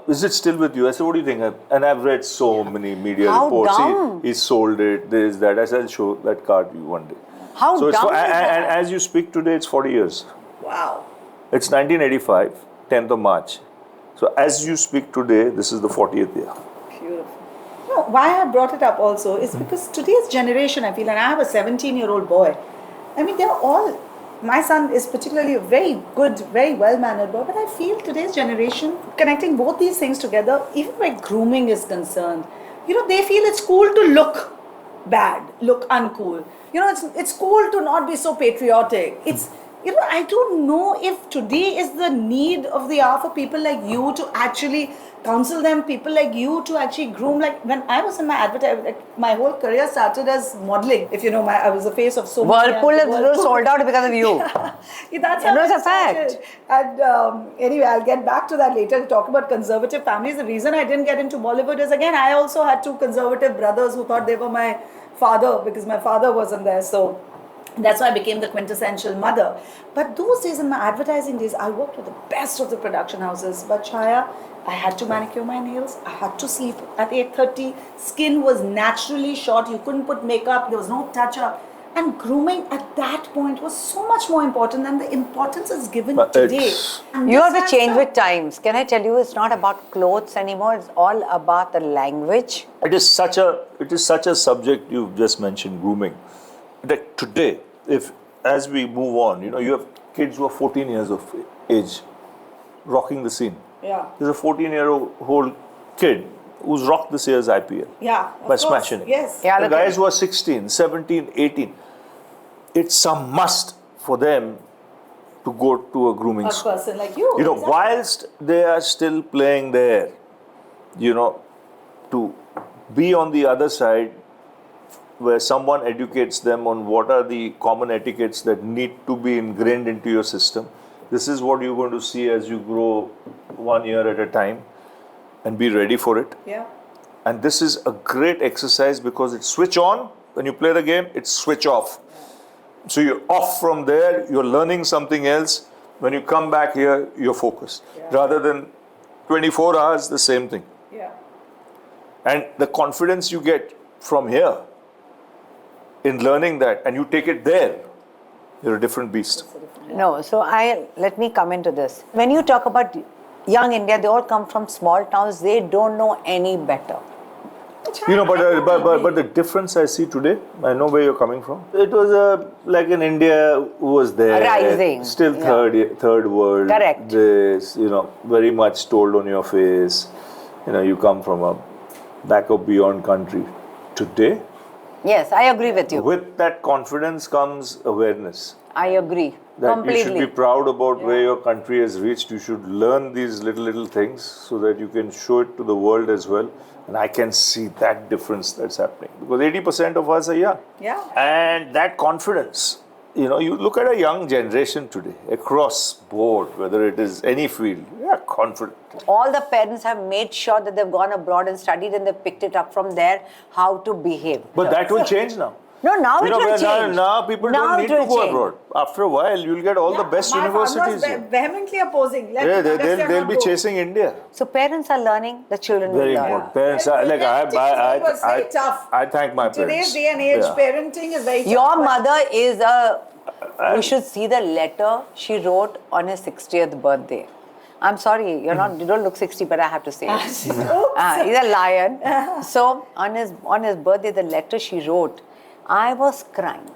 is it still with you? I said, what do you think? And I've read so many media How reports. dumb. He sold it, this, that. I said, I'll show that card to you one day. How So it's dumb is and that? as you speak today, it's 40 years. Wow. It's 1985, 10th of March. So as you speak today, this is the 40th year. Beautiful. No, why I brought it up also is because today's generation, I feel, and I have a 17-year-old boy. I mean, they're all, my son is particularly a very good, very well-mannered boy, but I feel today's generation, connecting both these things together, even where grooming is concerned, they feel it's cool to look bad, look uncool. It's cool to not be so patriotic. It's, I don't know if today is the need of the hour for people like you to actually counsel them, people like you to actually groom. Like when I was in my advertising, my whole career started as modeling. If you know, I was the face of so many. Whirlpool is sold out because of you. Yeah, that's how It's it a fact. started. And anyway, I'll get back to that later to talk about conservative families. The reason I didn't get into Bollywood is, again, I also had two conservative brothers who thought they were my father because my father wasn't there. So that's why I became the quintessential mother. But those days, in my advertising days, I worked with the best of the production houses. But Chhaya, I had to manicure my nails. I had to sleep at 8:30. Skin was naturally short. You couldn't put makeup. There was no touch-up. And grooming at that point was so much more important than the importance it's given But today. it's- And You this have to has change the- with times. Can I tell you, it's not about clothes anymore. It's all about the language. It is such a subject you've just mentioned, grooming. That today, if as we move on, you have kids who are 14 years of age, rocking the scene. Yeah. There's a 14-year-old kid who's rocked this year's IPL. Yeah. of By course. smashing it. Yes. Yeah. The Look at guys who are 16, 17, 18, it's a must for them to go to a grooming A school. person like you. exactly. Whilst they are still playing there, to be on the other side where someone educates them on what are the common etiquettes that need to be ingrained into your system. This is what you're going to see as you grow 1 year at a time and be ready for it. Yeah. And this is a great exercise because it's switch on when you play the game, it's switch off. So you're off from there, you're learning something else. When you come back here, you're focused. Rather than 24 hours, the same thing. Yeah. And the confidence you get from here in learning that, and you take it there, you're a different beast. No, so let me come into this. When you talk about young India, they all come from small towns. They don't know any better. You know, but the difference I see today, I know where you're coming from. It was like in India who was there, rising, still third world. Correct. This, very much told on your face. You come from a back of beyond country. Today, yes, I agree with you. With that confidence comes awareness. I agree That completely. you should be proud about where your country has reached. You should learn these little things so that you can show it to the world as well. And I can see that difference that's happening. Because 80% of us are young. Yeah. And that confidence, you look at a young generation today, across board, whether it is any field, they are confident. All the parents have made sure that they've gone abroad and studied and they've picked it up from there, how to behave. But that will change now. No, now it will change. Now people don't need to go abroad. After a while, you'll get all the best universities. My father was vehemently opposing. They'll be chasing India. So parents are learning, the children will Very learn. important. Parents are like It was very tough. I thank my Today's parents. day and age, parenting is very tough. Your mother is you should see the letter she wrote on his 60th birthday. I'm sorry, you don't look 60, but I have to say it. He's a lion. So on his birthday, the letter she wrote, I was crying.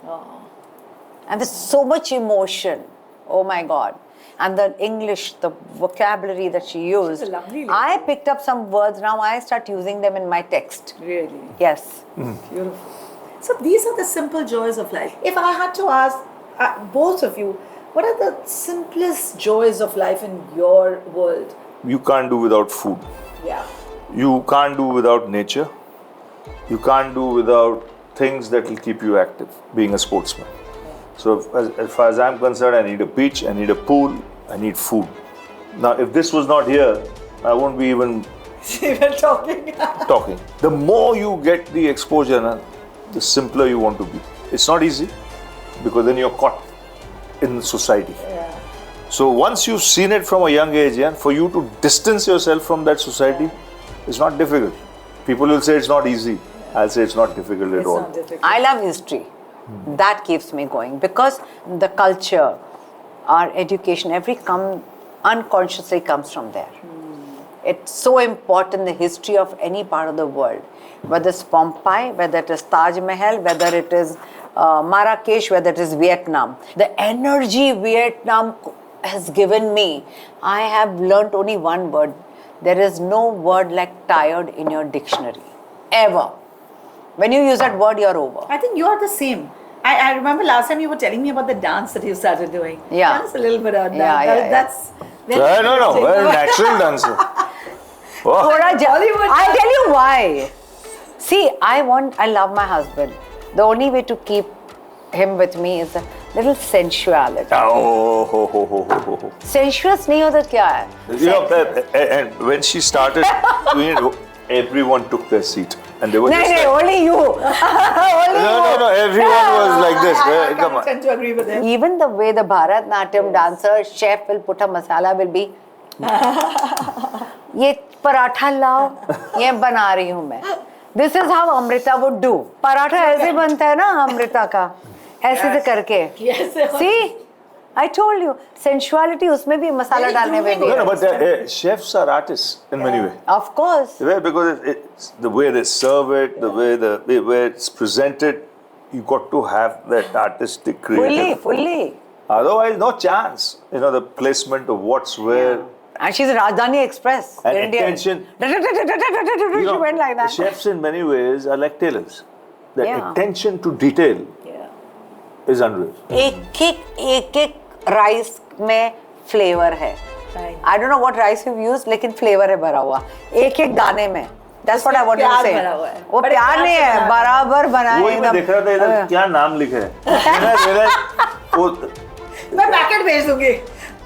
And there's so much emotion. Oh my God. And the English, the vocabulary that she used. She's a lovely lady. I picked up some words. Now I start using them in my text. Really? Yes. Beautiful. So these are the simple joys of life. If I had to ask both of you, what are the simplest joys of life in your world? You can't do without food. Yeah. You can't do without nature. You can't do without things that will keep you active, being a sportsman. So as far as I'm concerned, I need a beach, I need a pool, I need food. Now, if this was not here, I won't be even talking. The more you get the exposure, the simpler you want to be. It's not easy, because then you're caught in society. Yeah. So once you've seen it from a young age, for you to distance yourself from that society, it's not difficult. People will say it's not easy. I'll say it's not difficult at all. Not difficult. I love history. That keeps me going because the culture, our education, unconsciously comes from there. It's so important, the history of any part of the world. Whether it's Pompeii, whether it is Taj Mahal, whether it is Marrakesh, whether it is Vietnam. The energy Vietnam has given me, I have learnt only one word. There is no word like tired in your dictionary. Ever. When you use that word, you're over. I think you are the same. I remember last time you were telling me about the dance that you started doing. Yeah. Tell us a little bit about that. Yeah. That's No, we're a natural dancer. Oh. I'll tell you why. See, I love my husband. The only way to keep him with me is a little sensuality. Oh. Sensuous nahi hota kya hai? And when she started doing it, everyone took their seat. And they were just No, only you. No, everyone was like this. Come I on. tend to agree with him. Even the way the Bharatnatyam dancer, chef will put a masala will be, ये पराठा लाओ, ये बना रही हूँ मैं. This is how Amrita would do. Paratha ऐसे बनता है ना अमृता का, ऐसे से करके. Yes. See? I told you, sensuality उसमें भी मसाला डालने में भी. No, but chefs are artists in many ways. Of course. Because it's the way they serve it, the way it's presented, you got to have that artistic creative. Fully. Otherwise, no chance. The placement of what's where. And she's Rajdhani Express. And Indian. attention. She went like that. Chefs in many ways are like tailors. The attention to detail is unreal. एक rice में flavour है. I don't know what rice you've used, लेकिन flavour है भरा हुआ. एक दाने में. That's what I wanted to say. वो प्यार नहीं है, बराबर बना है. वही मैं देख रहा था इधर क्या नाम लिखा है. मैं पैकेट भेज दूंगी.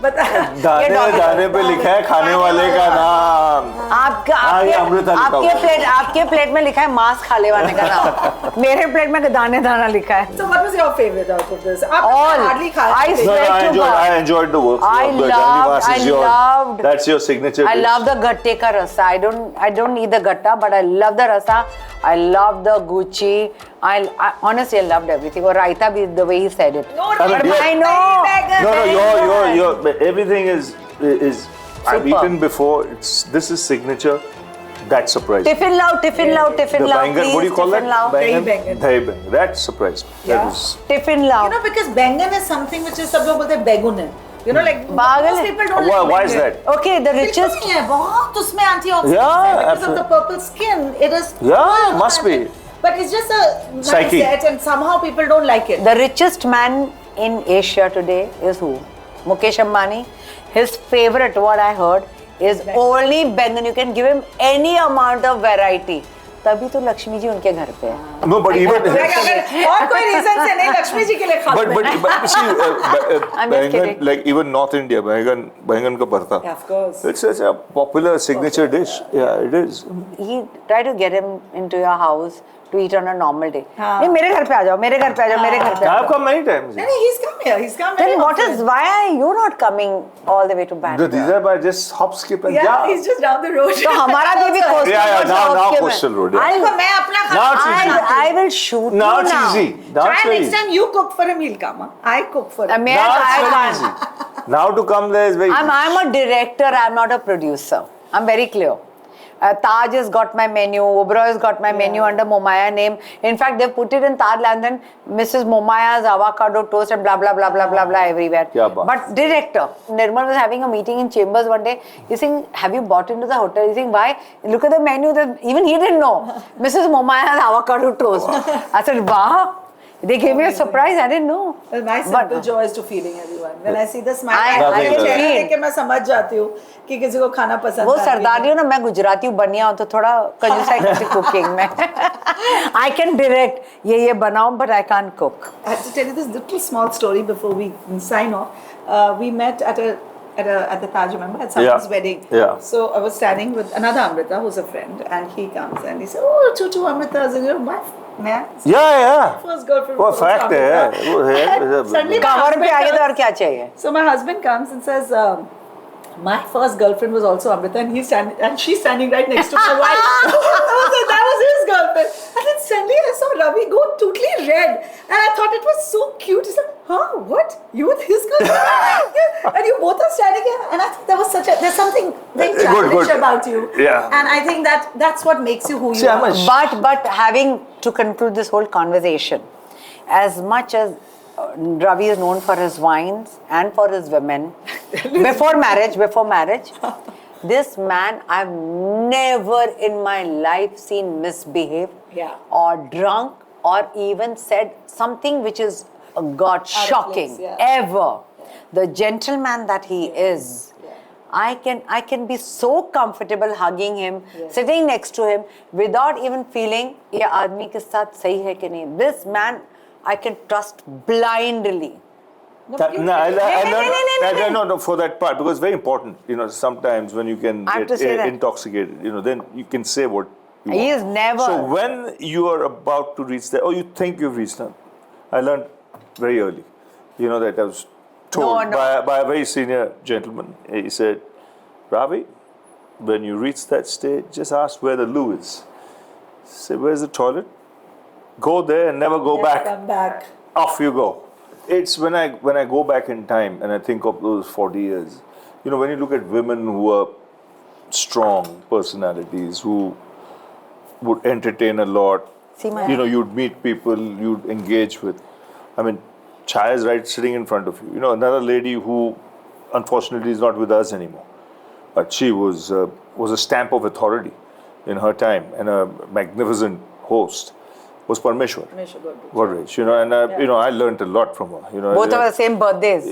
दाने पे लिखा है खाने वाले का नाम. आप आपके प्लेट में लिखा है मांस खाने वाले का नाम, मेरे प्लेट में दाने दाना लिखा है. So what was your favorite out of this? All. Hardly खाया. I swear to God. I enjoyed the work. I loved. That's your signature I dish. love the gatte ka rasa. I don't eat the gatta, but I love the rasa. I love the gucci. I honestly I loved everything. Or raita bhi, the way he said it. No, I mean, but yeah. I know. No, your everything is I've Super. eaten before. This is signature. That surprised me. Tiffin love, The please. bangan, what do you call tiffin that? Love. Dahi bangan. Dahi bangan. That surprised me. Yeah. That was. Tiffin love. You know, because bangan is something which is सब लोग बोलते हैं बेगुन है. You know, like Bagal most है. people don't like Why is bangan. that? Okay, the richest. बिल्कुल नहीं है, बहुत उसमें antioxidants Yeah, है because of absolutely. the purple skin. It is. Yeah, must be. But it's just a Psyche. mindset, and somehow people don't like it. The richest man in Asia today is who? Mukesh Ambani. His favorite, what I heard, is only bangan. You can give him any amount of variety. तभी तो लक्ष्मी जी उनके घर पे है. No, but even. Like अगर और कोई reason से नहीं लक्ष्मी जी के लिए खाते हैं. but see, I'm just bangan, kidding. like even North India, bangan ka bharta. Yeah, of course. It's such a popular signature dish. Yeah, it is. He try to get him into your house to eat on a normal day. हाँ. नहीं मेरे घर पे आ जाओ, मेरे घर पे आ जाओ, मेरे घर पे आ I've जाओ. come many times. No, he's come here. He's come very Then what often. is? Why are you not coming all the way to Bandra? These are by just hop, skip and Yeah, jump. he's just down the road. तो हमारा भी coastal Yeah, road now से होके coastal मैं- road, yeah. देखो मैं अपना Now it's easy. I will shoot Now you it's now. easy. Now it's Try very next easy. time you cook for him, he'll come. I cook for him. मैं Now it's I very can't. easy. Now to come there is very easy. I'm a director. I'm not a producer. I'm very clear. Taj has got my menu. Oberoi has got my menu under Momaya name. In fact, they've put it in Taj London, Mrs. Momaya's avocado toast and blah blah blah blah blah blah everywhere. Kya baat. But director, Nirmal was having a meeting in Chambers one day. He's saying, "Have you bought into the hotel?" He's saying, "Why? Look at the menu." That even he didn't know. Mrs. Momaya's avocado toast. I said, "Wow." They gave me a surprise. I didn't know. Well, my simple joy is to feeding everyone. When I see the smile, I can चेहरा feel. देख के मैं समझ जाती हूँ कि किसी को खाना पसंद वो है. सरदारी हो ना, मैं गुजराती हूँ, बनिया हूँ तो थोड़ा कंजूसाई करती कुकिंग में. I can direct ये बनाऊँ, but I can't cook. I have to tell you this little small story before we sign off. We met at the Taj, remember, at someone's wedding. Yeah. So I was standing with another Amrita, who's a friend, and he comes and he said, "Oh, two Amritas," and you're my man. Yeah. First girlfriend. वो was fact है. Amrita. वो है. And suddenly my cover पे husband आगे तो और comes- क्या चाहिए? So my husband comes and says, my first girlfriend was also Amrita, and she's standing right next to my wife. I was like, that was his girlfriend. And then suddenly I saw Ravi go totally red, and I thought it was so cute. He's like, "Huh? What? You with his girlfriend?" Yeah. And you both are standing here, and I think that was there's something very Good, childish good. about you. Yeah. And I think that's what makes you who you See, are. I'm a- But having to conclude this whole conversation, as much as Ravi is known for his wines and for his women, before marriage, this man I've never in my life seen misbehave or drunk or even said something which is shocking, place, yeah. ever. The gentleman that he is. I can be so comfortable hugging him, sitting next to him without even feeling ये आदमी के साथ सही है कि नहीं. This man I can trust blindly. No, for that part, because it's very important. Sometimes when you can I have get to say that. intoxicated, then you can say what you He want. is never. So when you are about to reach there, or you think you've reached there, I learned very early. That I was told No. by a very senior gentleman. He said, "Ravi, when you reach that stage, just ask where the loo is. Say, where's the toilet? Go there and never go back. Come back. Off you go." It's when I go back in time and I think of those 40 years, when you look at women who are strong personalities, who would entertain a lot, you'd meet people, you'd engage with. I mean, Chhaya is right sitting in front of you. Another lady who unfortunately is not with us anymore, but she was a stamp of authority in her time and a magnificent host. Was Parmeshwar. Godrej, and I learned a lot from her. Both of the same birthdays.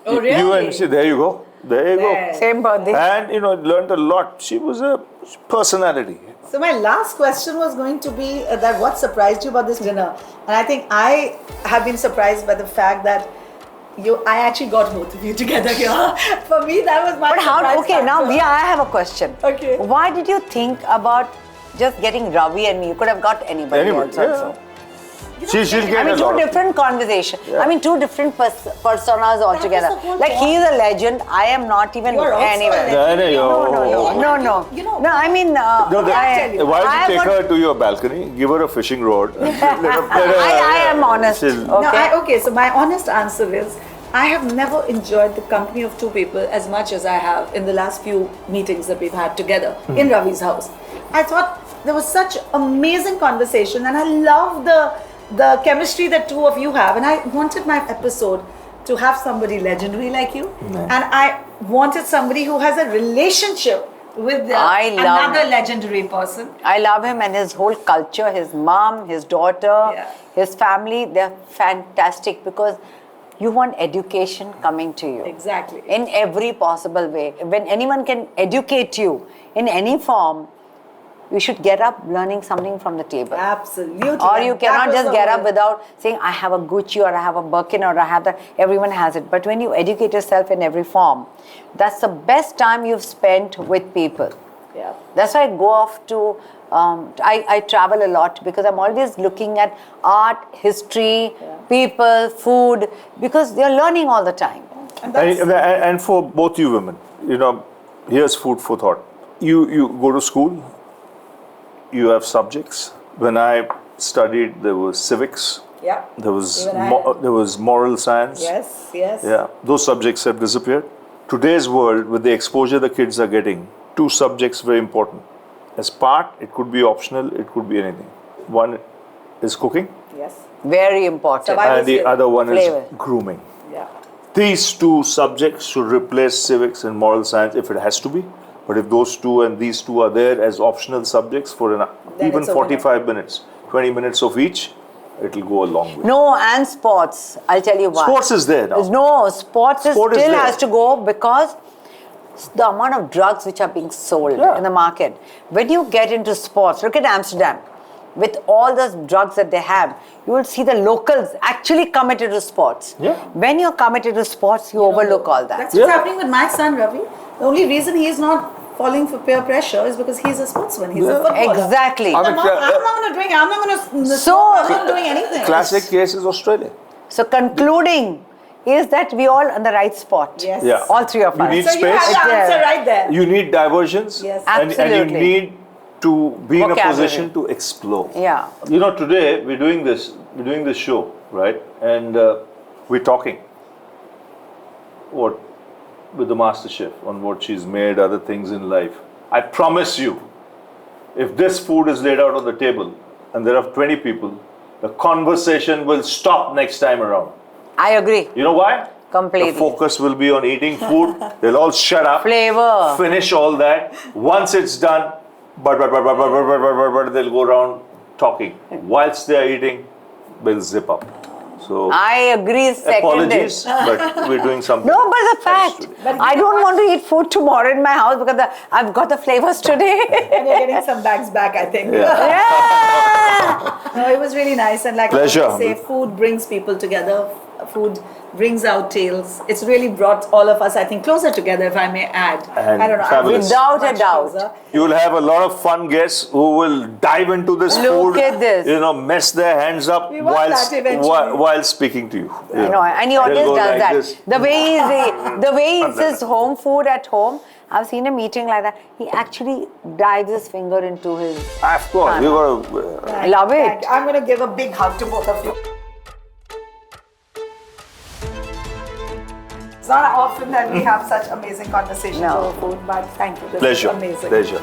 Oh, really? You and she, there you go. Same birthday. And learned a lot. She was a personality. So my last question was going to be that what surprised you about this dinner? And I think I have been surprised by the fact that I actually got both of you together here. For me, that was my But how? surprise Okay, now factor. I have a question. Okay. Why did you think about just getting Ravi and me? You could have got anybody else also. She'll get I mean, a two lot of different conversations. Yeah. I mean, two different personas altogether. the whole Like, point. he is a legend. I am not even You're also a anywhere. legend. No. You know, No, I mean, No, why I don't you have take got- her to your balcony, give her a fishing rod. I am honest. She'll- No, Okay. so my honest answer is I have never enjoyed the company of two people as much as I have in the last few meetings that we've had together in Ravi's house. I thought there was such amazing conversation, and I love the chemistry that two of you have. And I wanted my episode to have somebody legendary like you, and I wanted somebody who has a relationship with I love another him. legendary person. I love him and his whole culture, his mom, his daughter, Yeah. his family. They're fantastic because you want education coming to you. Exactly. In every possible way. When anyone can educate you in any form, you should get up learning something from the table. Absolutely. Or you And that cannot was just the get up whole- without saying, I have a Gucci or I have a Birkin or I have that. Everyone has it. But when you educate yourself in every form, that's the best time you've spent with people. Yeah. That's why I go off to, I travel a lot because I'm always looking at art, history, people, food, because they're learning all the time. And for both you women, here's food for thought. You go to school, you have subjects. When I studied, there was civics. Yeah. There was Even I- there was moral science. Yes, yes. Yeah, those subjects have disappeared. Today's world, with the exposure the kids are getting, two subjects very important. As part, it could be optional, it could be anything. One is cooking, Yes. Very important. Survival and the skill. other one Flavor. is grooming. Yeah. These two subjects should replace civics and moral science if it has to be. But if those two and these two are there as optional subjects for Then even it's a winner. 45 minutes, 20 minutes of each, it'll go a long way. No, and sports. I'll tell you why. Sports is there now. No, sports Sport is still there. has to go because the amount of drugs which are being sold Yeah. in the market. When you get into sports, look at Amsterdam. With all those drugs that they have, you will see the locals actually committed to sports. Yeah. When you're committed to sports, you overlook all that. That's what's happening with my son, Ravi. The only reason he is not falling for peer pressure is because he's a sportsman. He's a footballer. Exactly. I mean, I'm not going to drink. I'm not going to. So- I'm not doing anything. Classic case is Australia. So concluding is that we all on the right spot. Yes. Yeah. All three of You us. need So you have space. the answer right there. You need diversions. Yes. And you Absolutely. need to be in a Vocabulary. position to explore. Yeah. Today we're doing this show, right? And we're talking with the master chef on what she's made, other things in life. I promise you, if this food is laid out on the table and there are 20 people, the conversation will stop next time around. I agree. You know why? Completely. The focus will be on eating food. They'll all shut up. Flavor. Finish all that. Once it's done, but they'll go around talking. Whilst they're eating, they'll zip up. So I agree. Seconded. apologies, but we're doing something. No, but the fact, today. But you I know don't what? want to eat food tomorrow in my house because I've got the flavors today. And you're getting some bags back, I think. Yeah. No, it was really nice. And like Pleasure. I say, food brings people together. Food brings out tales. It's really brought all of us, I think, closer together, if I may add. And I don't know. fabulous. Without a much doubt. closer. You will have a lot of fun guests who will dive into this Look food. at this. Mess their hands up We want whilst, that eventually. while speaking to you. I know, and he always They'll go does like that. this. The way he eats his home food at home, I've seen him eating like that. He actually dives his finger into his. Of course, you got to. I love it. I'm going to give a big hug to both of you. It's not often that we have such amazing conversations No. over food, but thank you. This Pleasure. is amazing. Pleasure.